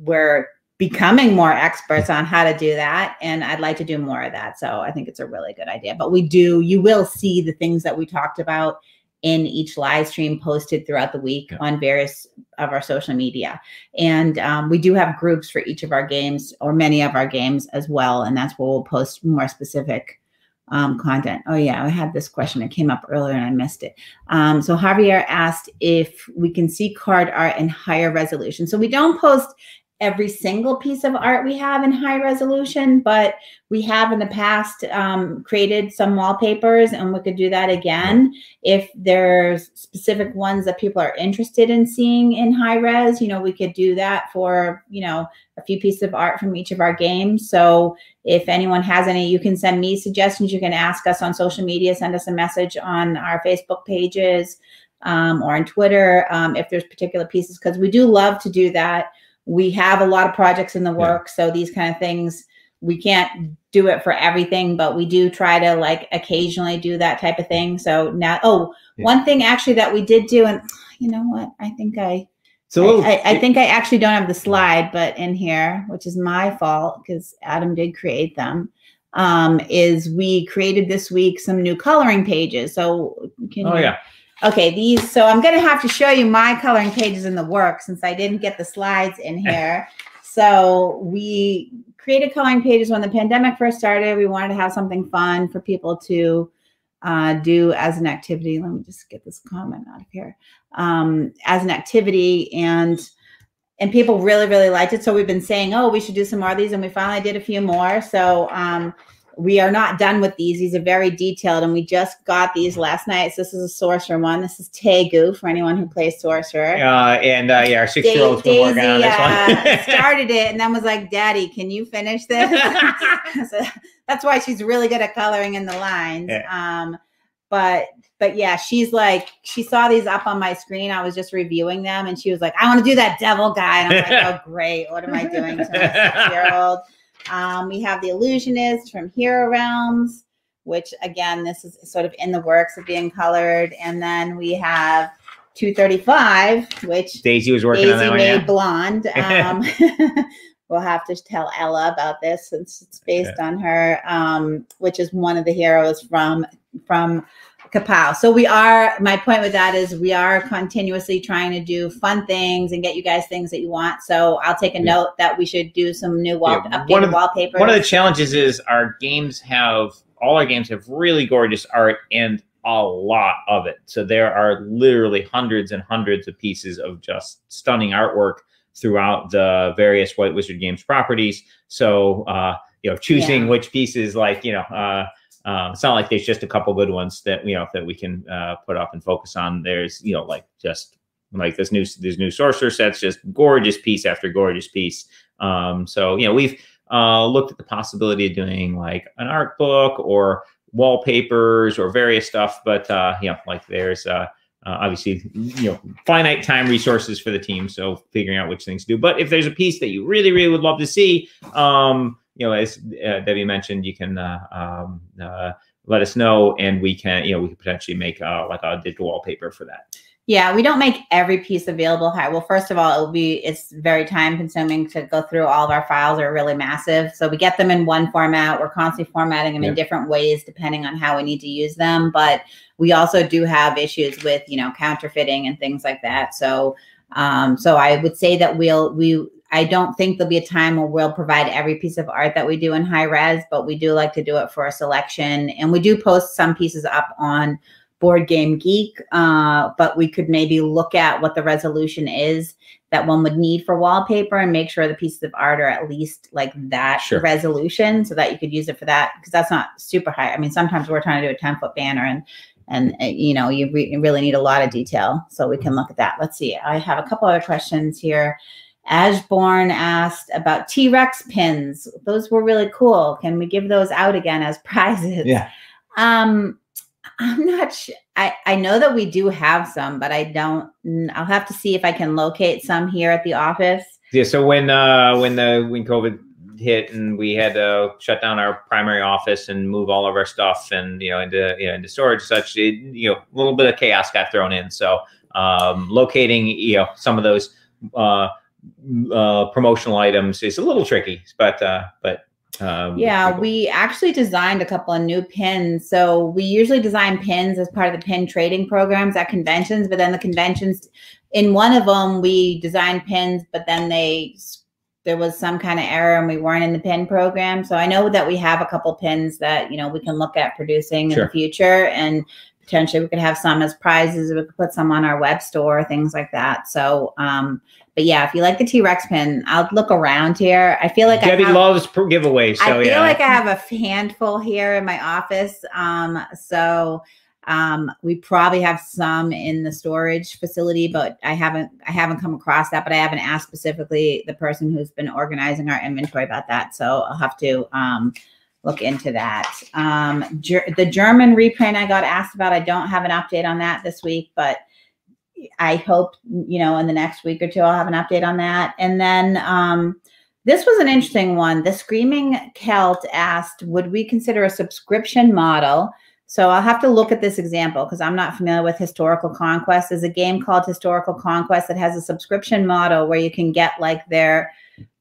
We're becoming more experts on how to do that, and I'd like to do more of that. So I think it's a really good idea. But you will see the things that we talked about in each live stream posted throughout the week on various of our social media. And we do have groups for each of our games, or many of our games as well. And that's where we'll post more specific content. Oh yeah, I had this question that came up earlier and I missed it. So Javier asked if we can see card art in higher resolution. So we don't post every single piece of art we have in high resolution, but we have in the past created some wallpapers, and we could do that again. If there's specific ones that people are interested in seeing in high res, you know, we could do that for, you know, a few pieces of art from each of our games. So if anyone has any, you can send me suggestions. You can ask us on social media, send us a message on our Facebook pages or on Twitter if there's particular pieces, because we do love to do that. We have a lot of projects in the works, so these kind of things, we can't do it for everything, but we do try to like occasionally do that type of thing. So now, one thing actually that we did do, and you know what, I think I think I actually don't have the slide, but in here, which is my fault because Adam did create them, is we created this week some new coloring pages. So okay, so I'm going to have to show you my coloring pages in the work since I didn't get the slides in here. So we created coloring pages when the pandemic first started. We wanted to have something fun for people to do as an activity. Let me just get this comment out of here. As an activity, and people really, really liked it. So we've been saying, oh, we should do some more of these, and we finally did a few more. So we are not done with these. These are very detailed, and we just got these last night. So this is a Sorcerer one. This is Tegu for anyone who plays Sorcerer. Our 6-year-old's been working on this one. Started it and then was like, Daddy, can you finish this? So that's why she's really good at coloring in the lines. Yeah. But yeah, she's like, she saw these up on my screen. I was just reviewing them, and she was like, I want to do that devil guy. And I'm like, oh, great. What am I doing to my 6-year-old? We have the Illusionist from Hero Realms, which again, this is sort of in the works of being colored. And then we have 235, which Daisy was working on that one. Made blonde. We'll have to tell Ella about this since it's based on her, which is one of the heroes from KAPOW. So my point with that is we are continuously trying to do fun things and get you guys things that you want. So I'll take a note that we should do some new updated wallpapers. One of the challenges is all our games have really gorgeous art and a lot of it. So there are literally hundreds and hundreds of pieces of just stunning artwork throughout the various White Wizard Games properties. So, choosing which pieces, like, it's not like there's just a couple good ones that that we can put up and focus on. There's this new Sorcerer sets, just gorgeous piece after gorgeous piece. So we've looked at the possibility of doing like an art book or wallpapers or various stuff, but there's obviously finite time resources for the team, so figuring out which things to do. But if there's a piece that you really, really would love to see, as Debbie mentioned, you can let us know, and we can potentially make like a digital wallpaper for that. Yeah, we don't make every piece available high. Well, first of all, it's very time consuming to go through all of our files. Are really massive. So we get them in one format. We're constantly formatting them in different ways depending on how we need to use them. But we also do have issues with, counterfeiting and things like that. So I would say that I don't think there'll be a time where we'll provide every piece of art that we do in high res, but we do like to do it for a selection. And we do post some pieces up on Board Game Geek, but we could maybe look at what the resolution is that one would need for wallpaper and make sure the pieces of art are at least like that resolution so that you could use it for that, because that's not super high. I mean, sometimes we're trying to do a 10-foot banner and you know, you really need a lot of detail. So we can look at that. Let's see. I have a couple other questions here. Ashbourne asked about T-Rex pins. Those were really cool. Can we give those out again as prizes? Yeah. I'm not sure. I know that we do have some, but I don't. I'll have to see if I can locate some here at the office. Yeah. So when COVID hit and we had to shut down our primary office and move all of our stuff and into storage, such a little bit of chaos got thrown in. So locating some of those promotional items is a little tricky, but yeah, we actually designed a couple of new pins. So we usually design pins as part of the pin trading programs at conventions, but then the conventions, in one of them we designed pins, but then there was some kind of error and we weren't in the pin program. So I know that we have a couple pins that, we can look at producing in the future, and potentially we could have some as prizes. We could put some on our web store, things like that. So, but yeah, if you like the T-Rex pin, I'll look around here. I feel like Debbie loves giveaways. So I feel like I have a handful here in my office. We probably have some in the storage facility, but I haven't come across that. But I haven't asked specifically the person who's been organizing our inventory about that. So I'll have to look into that. The German reprint I got asked about, I don't have an update on that this week, but I hope, in the next week or two, I'll have an update on that. And then this was an interesting one. The Screaming Celt asked, would we consider a subscription model? So I'll have to look at this example because I'm not familiar with Historical Conquest. There's a game called Historical Conquest that has a subscription model where you can get like their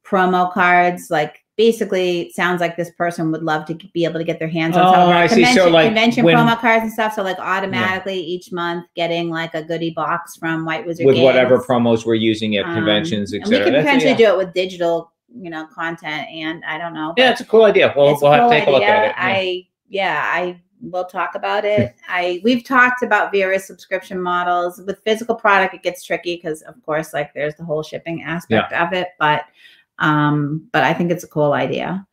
promo cards. Like basically, it sounds like this person would love to be able to get their hands on some of our convention promo cards and stuff. So like automatically each month getting like a goodie box from White Wizard Games. Whatever promos we're using at conventions, etc. We can potentially do it with digital, content, and I don't know. Yeah, it's a cool idea. We'll have to take a look at it. We'll talk about it. We've talked about various subscription models. With physical product, it gets tricky because, of course, like there's the whole shipping aspect of it. But I think it's a cool idea.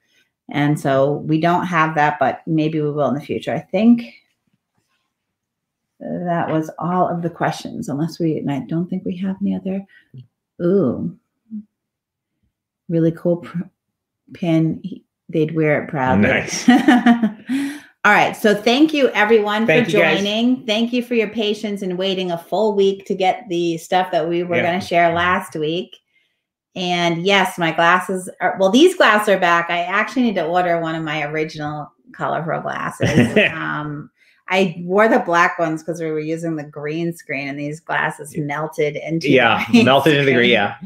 And so we don't have that, but maybe we will in the future. I think that was all of the questions, and I don't think we have any other. Ooh, really cool pin. They'd wear it proudly. Nice. All right. So thank you everyone for joining. Guys. Thank you for your patience and waiting a full week to get the stuff that we were going to share last week. And yes, my glasses are, these glasses are back. I actually need to order one of my original colorful glasses. I wore the black ones because we were using the green screen, and these glasses melted into melted into the green. Yeah.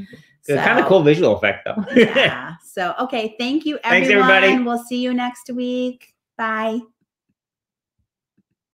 It's kind of cool visual effect though. Yeah. So, okay. Thank you everyone. Thanks, everybody. We'll see you next week. Bye.